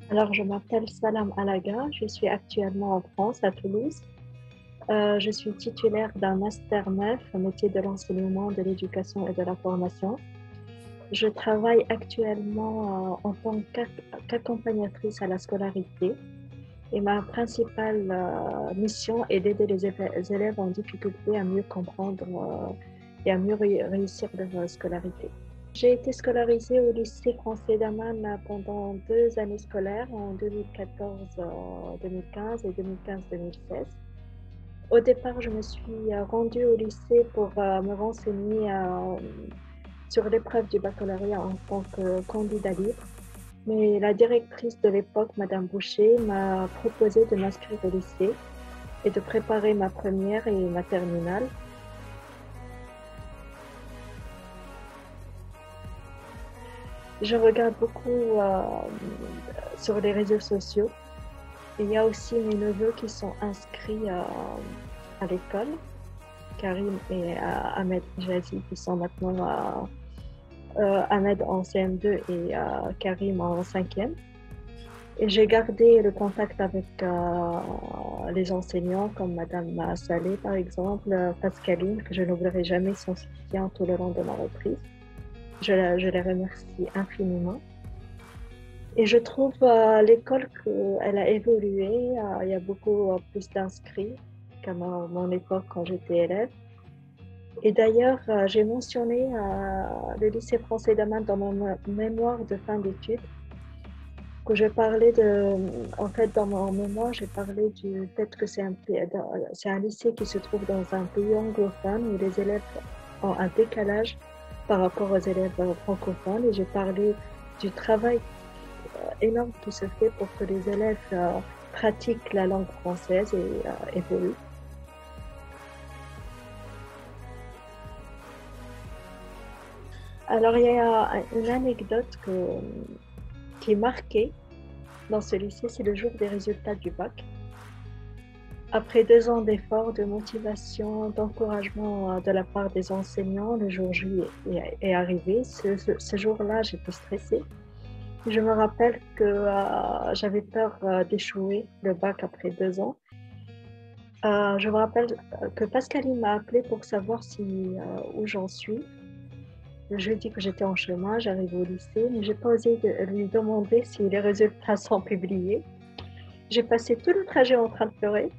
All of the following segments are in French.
Alors, je m'appelle Salam Alaga, je suis actuellement en France, à Toulouse. Je suis titulaire d'un Master 9, métier de l'enseignement, de l'éducation et de la formation. Je travaille actuellement en tant qu'accompagnatrice à la scolarité et ma principale mission est d'aider les élèves en difficulté à mieux comprendre et à mieux réussir leur scolarité. J'ai été scolarisée au lycée français d'Amman pendant 2 années scolaires, en 2014-2015 et 2015-2016. Au départ, je me suis rendue au lycée pour me renseigner sur l'épreuve du baccalauréat en tant que candidat libre. Mais la directrice de l'époque, Madame Boucher, m'a proposé de m'inscrire au lycée et de préparer ma première et ma terminale. Je regarde beaucoup sur les réseaux sociaux. Il y a aussi mes neveux qui sont inscrits à l'école, Karim et Ahmed Jazi, qui sont maintenant Ahmed en CM2 et Karim en 5e. Et j'ai gardé le contact avec les enseignants comme Madame Saleh, par exemple, Pascaline, que je n'oublierai jamais son soutien tout le long de ma reprise. Je les remercie infiniment. Et je trouve l'école qu'elle a évolué. Il y a beaucoup plus d'inscrits qu'à mon époque quand j'étais élève. Et d'ailleurs, j'ai mentionné le lycée français d'Amman dans mon mémoire de fin d'études. Que je parlais en fait, dans mon mémoire, j'ai parlé du fait que c'est un lycée qui se trouve dans un pays anglophone où les élèves ont un décalage par rapport aux élèves francophones. Et j'ai parlé du travail énorme qui se fait pour que les élèves pratiquent la langue française et évoluent. Alors, il y a une anecdote qui est marquée dans ce lycée, c'est le jour des résultats du bac. Après 2 ans d'efforts, de motivation, d'encouragement de la part des enseignants, le jour J est arrivé. Ce jour-là, j'étais stressée. Je me rappelle que j'avais peur d'échouer le bac après 2 ans. Je me rappelle que Pascaline m'a appelée pour savoir où j'en suis. Je lui ai dit que j'étais en chemin, j'arrive au lycée, mais je n'ai pas osé lui demander si les résultats sont publiés. J'ai passé tout le trajet en train de pleurer.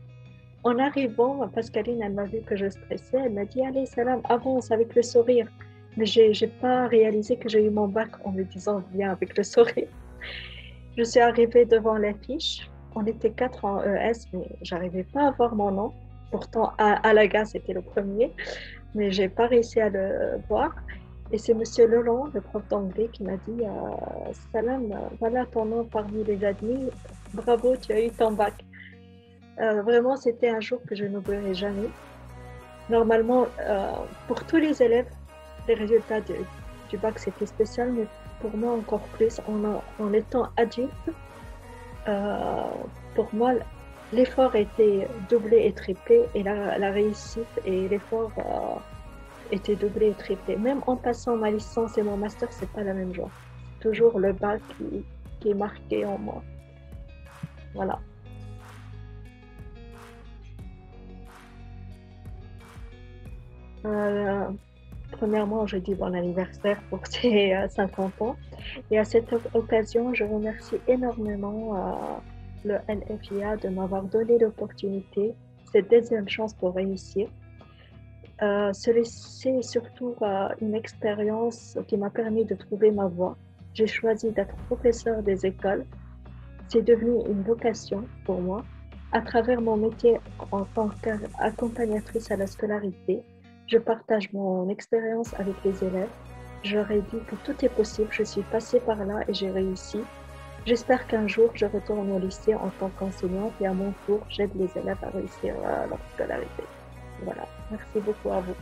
En arrivant, Pascaline, elle m'a vu que je stressais. Elle m'a dit, allez, Salam, avance avec le sourire. Mais je n'ai pas réalisé que j'ai eu mon bac en me disant, viens avec le sourire. Je suis arrivée devant l'affiche. On était 4 en ES, mais je n'arrivais pas à voir mon nom. Pourtant, Alaga, c'était le premier, mais je n'ai pas réussi à le voir. Et c'est Monsieur Leland, le prof d'anglais, qui m'a dit Salam, voilà ton nom parmi les admis. Bravo, tu as eu ton bac. Vraiment, c'était un jour que je n'oublierai jamais. Normalement, pour tous les élèves, les résultats du bac, c'était spécial, mais pour moi encore plus, en étant adulte, euh, pour moi, l'effort était doublé et triplé, et la réussite et l'effort était doublé et triplé. Même en passant ma licence et mon master, c'est pas la même chose. C'est toujours le bac qui est marqué en moi. Voilà. Euh, Premièrement, je dis bon anniversaire pour tes 50 ans. Et à cette occasion, je remercie énormément le LFIA de m'avoir donné l'opportunité, cette deuxième chance pour réussir. Ce lycée est surtout une expérience qui m'a permis de trouver ma voie. J'ai choisi d'être professeur des écoles. C'est devenu une vocation pour moi. À travers mon métier en tant qu'accompagnatrice à la scolarité, je partage mon expérience avec les élèves. Je leur ai dit que tout est possible. Je suis passée par là et j'ai réussi. J'espère qu'un jour, je retourne au lycée en tant qu'enseignante et à mon tour, j'aide les élèves à réussir leur scolarité. Voilà. Merci beaucoup à vous.